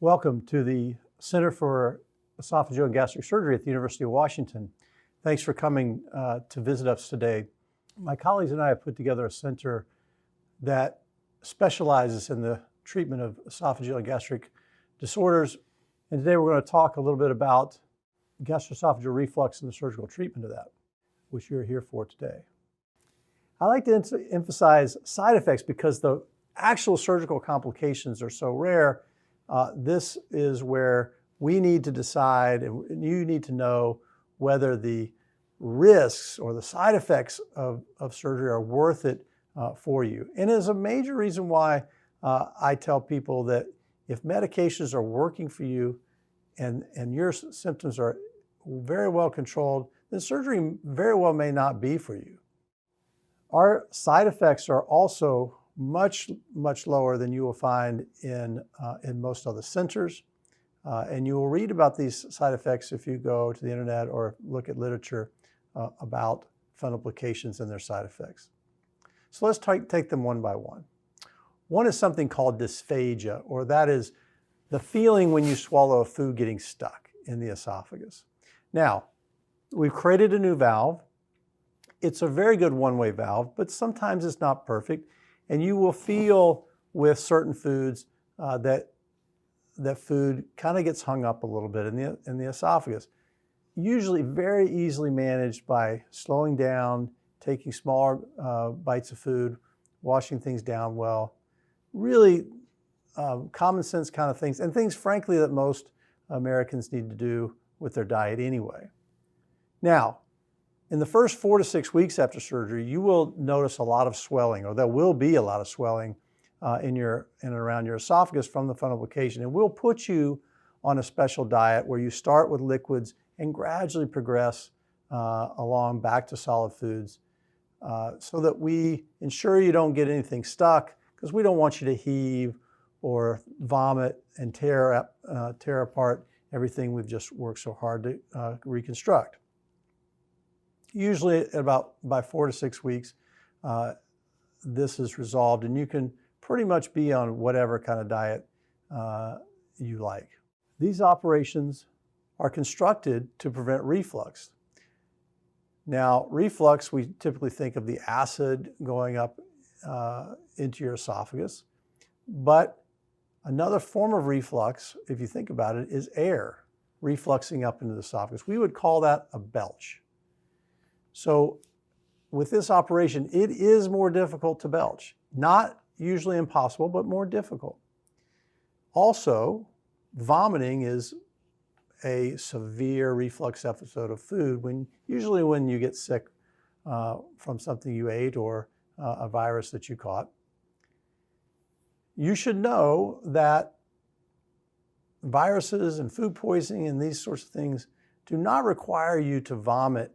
Welcome to the Center for Esophageal and Gastric Surgery at the University of Washington. Thanks for coming to visit us today. My colleagues and I have put together a center that specializes in the treatment of esophageal and gastric disorders. And today we're going to talk a little bit about gastroesophageal reflux and the surgical treatment of that, which you're here for today. I like to emphasize side effects because the actual surgical complications are so rare. This is where we need to decide, and you need to know whether the risks or the side effects of surgery are worth it for you. And it is a major reason why I tell people that if medications are working for you and your symptoms are very well controlled, then surgery very well may not be for you. Our side effects are also much lower than you will find in most other centers. And you will read about these side effects if you go to the internet or look at literature about fundoplications and their side effects. So let's take them one by one. One is something called dysphagia, or that is the feeling when you swallow a food getting stuck in the esophagus. Now, we've created a new valve. It's a very good one-way valve, but sometimes it's not perfect. And you will feel with certain foods that food kind of gets hung up a little bit in the esophagus. Usually very easily managed by slowing down, taking smaller bites of food, washing things down well. Really common sense kind of things, and things frankly that most Americans need to do with their diet anyway. Now, in the first 4 to 6 weeks after surgery, you will notice a lot of swelling, or there will be a lot of swelling in and around your esophagus from the fundoplication. And we'll put you on a special diet where you start with liquids and gradually progress along back to solid foods so that we ensure you don't get anything stuck, because we don't want you to heave or vomit and tear apart everything we've just worked so hard to reconstruct. Usually by 4 to 6 weeks, this is resolved, and you can pretty much be on whatever kind of diet you like. These operations are constructed to prevent reflux. Now, reflux, we typically think of the acid going up into your esophagus, but another form of reflux, if you think about it, is air refluxing up into the esophagus. We would call that a belch. So with this operation, it is more difficult to belch. Not usually impossible, but more difficult. Also, vomiting is a severe reflux episode of food, usually when you get sick from something you ate or a virus that you caught. You should know that viruses and food poisoning and these sorts of things do not require you to vomit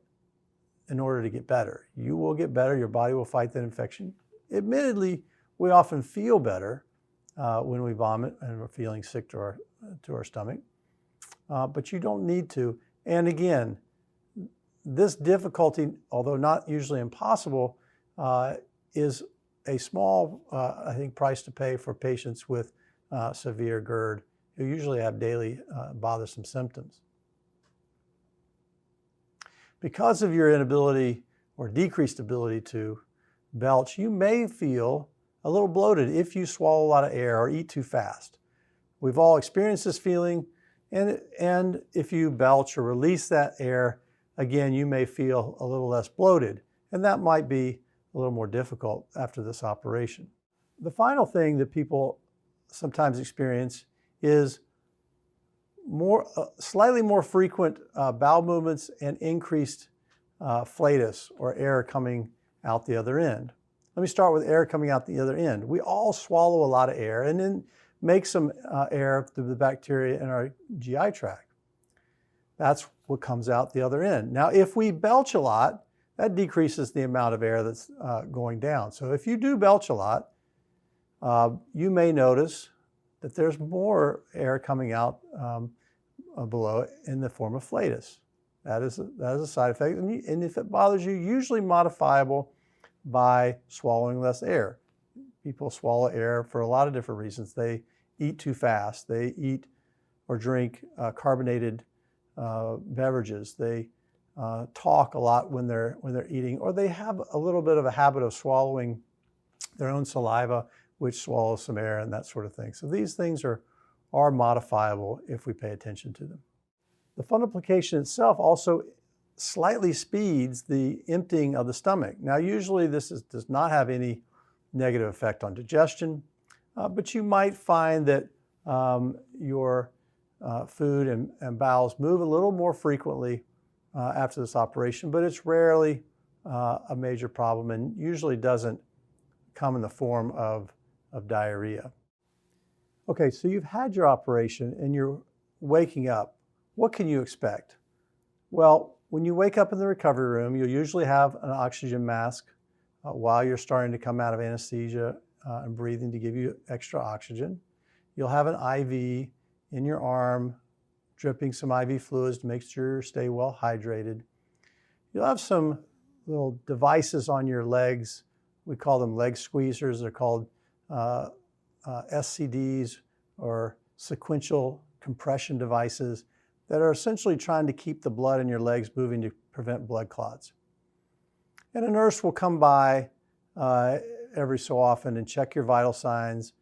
in order to get better. You will get better, your body will fight that infection. Admittedly, we often feel better when we vomit and we're feeling sick to our stomach, but you don't need to. And again, this difficulty, although not usually impossible, is a small, I think, price to pay for patients with severe GERD who usually have daily bothersome symptoms. Because of your inability or decreased ability to belch, you may feel a little bloated if you swallow a lot of air or eat too fast. We've all experienced this feeling, and if you belch or release that air, again, you may feel a little less bloated, and that might be a little more difficult after this operation. The final thing that people sometimes experience is slightly more frequent bowel movements and increased flatus, or air coming out the other end. Let me start with air coming out the other end. We all swallow a lot of air and then make some air through the bacteria in our GI tract. That's what comes out the other end. Now, if we belch a lot, that decreases the amount of air that's going down. So if you do belch a lot, you may notice that there's more air coming out below in the form of flatus. That is a side effect, and if it bothers you, usually modifiable by swallowing less air. People swallow air for a lot of different reasons. They eat too fast, they eat or drink carbonated beverages. They talk a lot when they're eating, or they have a little bit of a habit of swallowing their own saliva, which swallows some air and that sort of thing. So these things are modifiable if we pay attention to them. The fundoplication itself also slightly speeds the emptying of the stomach. Now, usually this does not have any negative effect on digestion, but you might find that your food and bowels move a little more frequently after this operation, but it's rarely a major problem and usually doesn't come in the form of diarrhea. Okay, so you've had your operation and you're waking up. What can you expect? Well, when you wake up in the recovery room, you'll usually have an oxygen mask while you're starting to come out of anesthesia and breathing to give you extra oxygen. You'll have an IV in your arm, dripping some IV fluids to make sure you stay well hydrated. You'll have some little devices on your legs. We call them leg squeezers. They're called SCDs, or sequential compression devices, that are essentially trying to keep the blood in your legs moving to prevent blood clots. And a nurse will come by every so often and check your vital signs,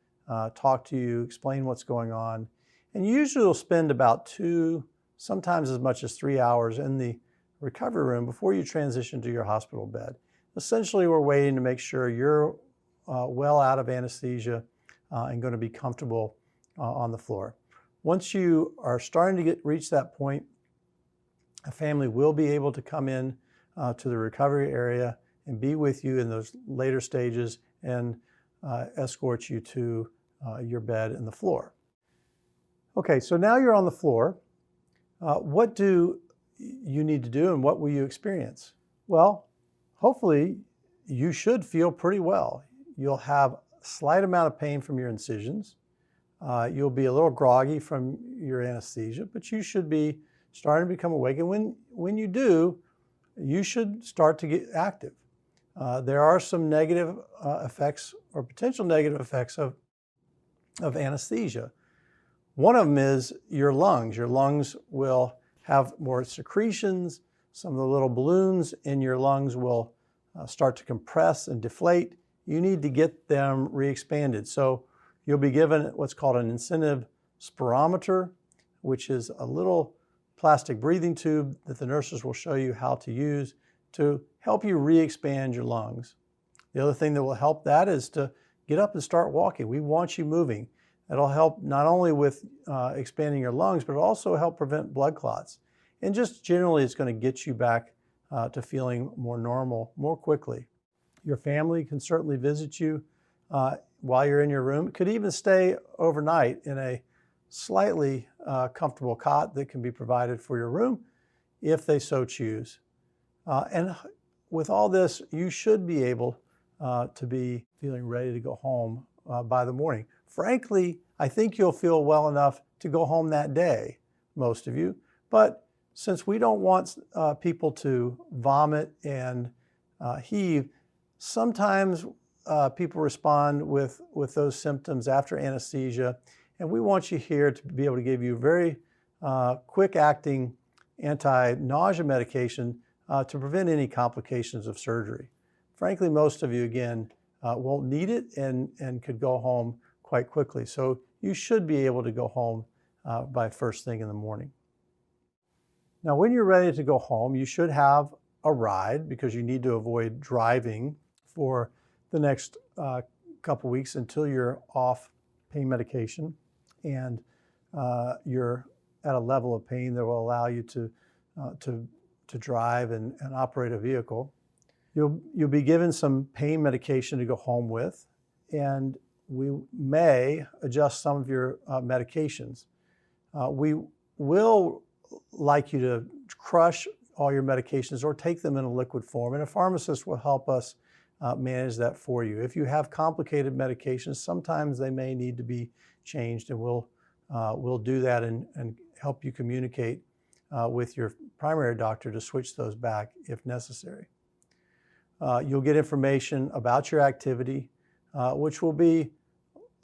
talk to you, explain what's going on. And usually will spend about 2, sometimes as much as 3 hours in the recovery room before you transition to your hospital bed. Essentially, we're waiting to make sure you're well out of anesthesia and going to be comfortable on the floor. Once you are starting to reach that point, a family will be able to come in to the recovery area and be with you in those later stages and escort you to your bed and the floor. Okay, so now you're on the floor. What do you need to do and what will you experience? Well, hopefully you should feel pretty well. You'll have a slight amount of pain from your incisions. You'll be a little groggy from your anesthesia, but you should be starting to become awake. And when you do, you should start to get active. There are some negative effects or potential negative effects of anesthesia. One of them is your lungs. Your lungs will have more secretions. Some of the little balloons in your lungs will start to compress and deflate. You need to get them re-expanded. So you'll be given what's called an incentive spirometer, which is a little plastic breathing tube that the nurses will show you how to use to help you re-expand your lungs. The other thing that will help that is to get up and start walking. We want you moving. That'll help not only with expanding your lungs, but also help prevent blood clots. And just generally, it's going to get you back to feeling more normal more quickly. Your family can certainly visit you while you're in your room. Could even stay overnight in a slightly comfortable cot that can be provided for your room if they so choose. And with all this, you should be able to be feeling ready to go home by the morning. Frankly, I think you'll feel well enough to go home that day, most of you. But since we don't want people to vomit and heave, sometimes people respond with those symptoms after anesthesia, and we want you here to be able to give you very quick-acting anti-nausea medication to prevent any complications of surgery. Frankly, most of you, again, won't need it and could go home quite quickly. So you should be able to go home by first thing in the morning. Now, when you're ready to go home, you should have a ride because you need to avoid driving for the next couple weeks until you're off pain medication and you're at a level of pain that will allow you to drive and operate a vehicle. You'll be given some pain medication to go home with, and we may adjust some of your medications. We will like you to crush all your medications or take them in a liquid form, and a pharmacist will help us manage that for you. If you have complicated medications, sometimes they may need to be changed, and we'll do that and help you communicate with your primary doctor to switch those back if necessary. You'll get information about your activity, which will be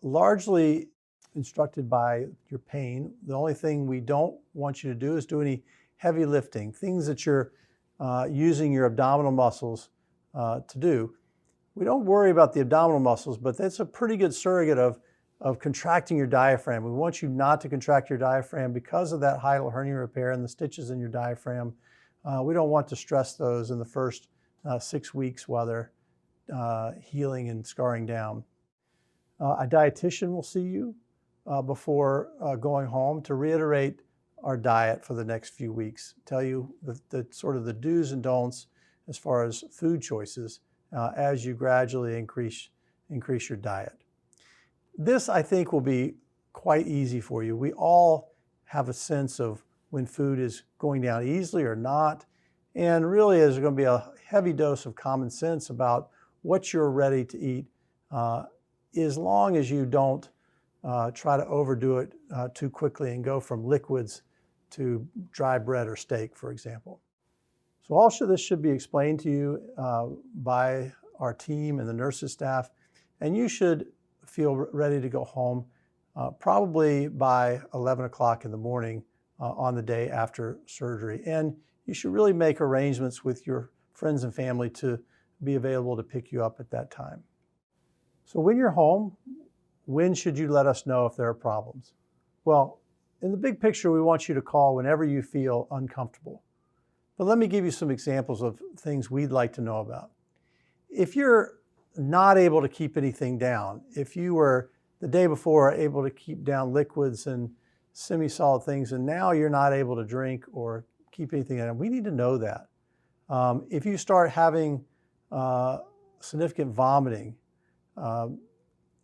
largely instructed by your pain. The only thing we don't want you to do is do any heavy lifting, things that you're using your abdominal muscles to do. We don't worry about the abdominal muscles, but that's a pretty good surrogate of contracting your diaphragm. We want you not to contract your diaphragm because of that hiatal hernia repair and the stitches in your diaphragm. We don't want to stress those in the first 6 weeks while they're healing and scarring down. A dietitian will see you before going home to reiterate our diet for the next few weeks, tell you the sort of the do's and don'ts as far as food choices as you gradually increase your diet. This, I think, will be quite easy for you. We all have a sense of when food is going down easily or not, and really there's going to be a heavy dose of common sense about what you're ready to eat, as long as you don't try to overdo it too quickly and go from liquids to dry bread or steak, for example. So all of this should be explained to you by our team and the nurses staff, and you should feel ready to go home probably by 11 o'clock in the morning on the day after surgery. And you should really make arrangements with your friends and family to be available to pick you up at that time. So when you're home, when should you let us know if there are problems? Well, in the big picture, we want you to call whenever you feel uncomfortable. But let me give you some examples of things we'd like to know about. If you're not able to keep anything down, if you were the day before able to keep down liquids and semi-solid things, and now you're not able to drink or keep anything down, we need to know that. If you start having significant vomiting,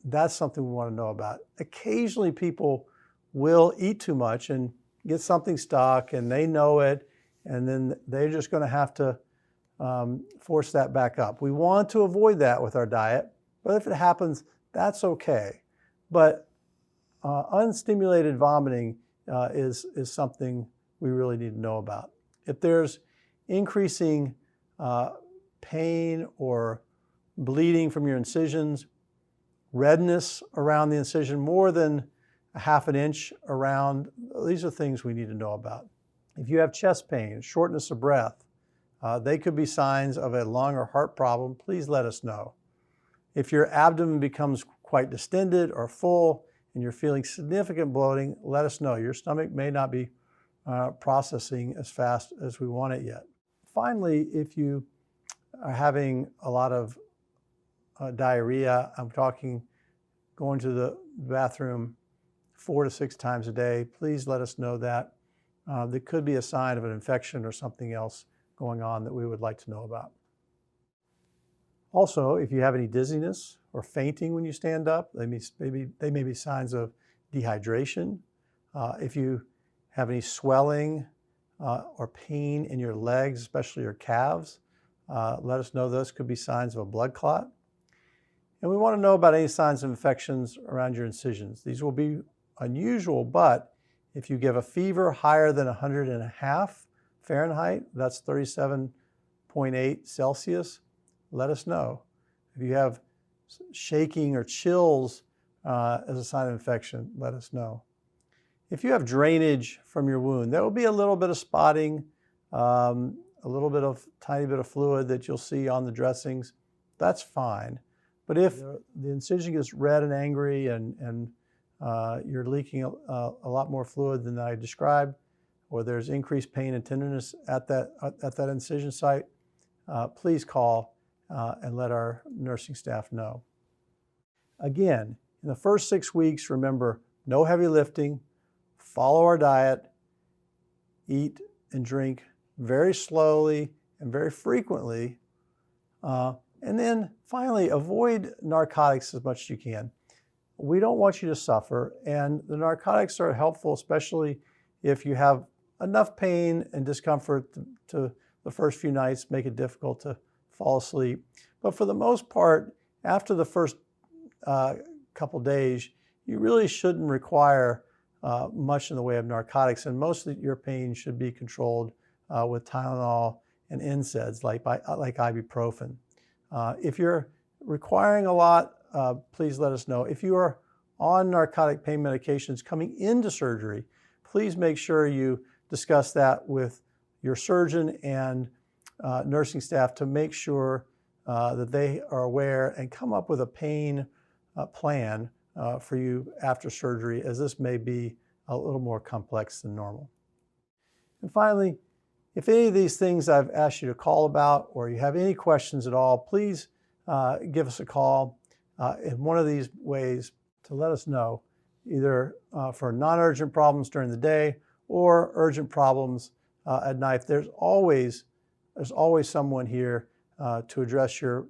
that's something we want to know about. Occasionally people will eat too much and get something stuck and they know it, and then they're just going to have to force that back up. We want to avoid that with our diet, but if it happens, that's okay. But unstimulated vomiting is something we really need to know about. If there's increasing pain or bleeding from your incisions, redness around the incision more than a ½ inch around, these are things we need to know about. If you have chest pain, shortness of breath, they could be signs of a lung or heart problem. Please let us know. If your abdomen becomes quite distended or full and you're feeling significant bloating, let us know. Your stomach may not be processing as fast as we want it yet. Finally, if you are having a lot of diarrhea, I'm talking going to the bathroom 4 to 6 times a day, please let us know that. There could be a sign of an infection or something else going on that we would like to know about. Also, if you have any dizziness or fainting when you stand up, they may be signs of dehydration. If you have any swelling or pain in your legs, especially your calves, let us know. Those could be signs of a blood clot. And we want to know about any signs of infections around your incisions. These will be unusual, but if you give a fever higher than 100.5 Fahrenheit, that's 37.8 Celsius, let us know. If you have shaking or chills as a sign of infection, let us know. If you have drainage from your wound, there will be a little bit of spotting, a little bit of tiny bit of fluid that you'll see on the dressings. That's fine. But if the incision gets red and angry and you're leaking a lot more fluid than I described, or there's increased pain and tenderness at that incision site, please call and let our nursing staff know. Again, in the first 6 weeks, remember, no heavy lifting, follow our diet, eat and drink very slowly and very frequently, and then finally, avoid narcotics as much as you can. We don't want you to suffer, and the narcotics are helpful, especially if you have enough pain and discomfort to the first few nights make it difficult to fall asleep. But for the most part, after the first couple days, you really shouldn't require much in the way of narcotics, and most of your pain should be controlled with Tylenol and NSAIDs like ibuprofen. If you're requiring a lot, please let us know. If you are on narcotic pain medications coming into surgery, please make sure you discuss that with your surgeon and nursing staff to make sure that they are aware and come up with a pain plan for you after surgery, as this may be a little more complex than normal. And finally, if any of these things I've asked you to call about, or you have any questions at all, please give us a call in one of these ways to let us know, either for non-urgent problems during the day or urgent problems at night. There's always someone here to address your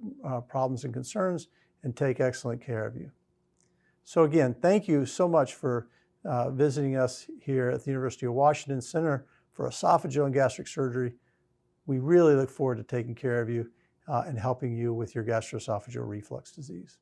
problems and concerns and take excellent care of you. So again, thank you so much for visiting us here at the University of Washington Center for Esophageal and Gastric Surgery. We really look forward to taking care of you and helping you with your gastroesophageal reflux disease.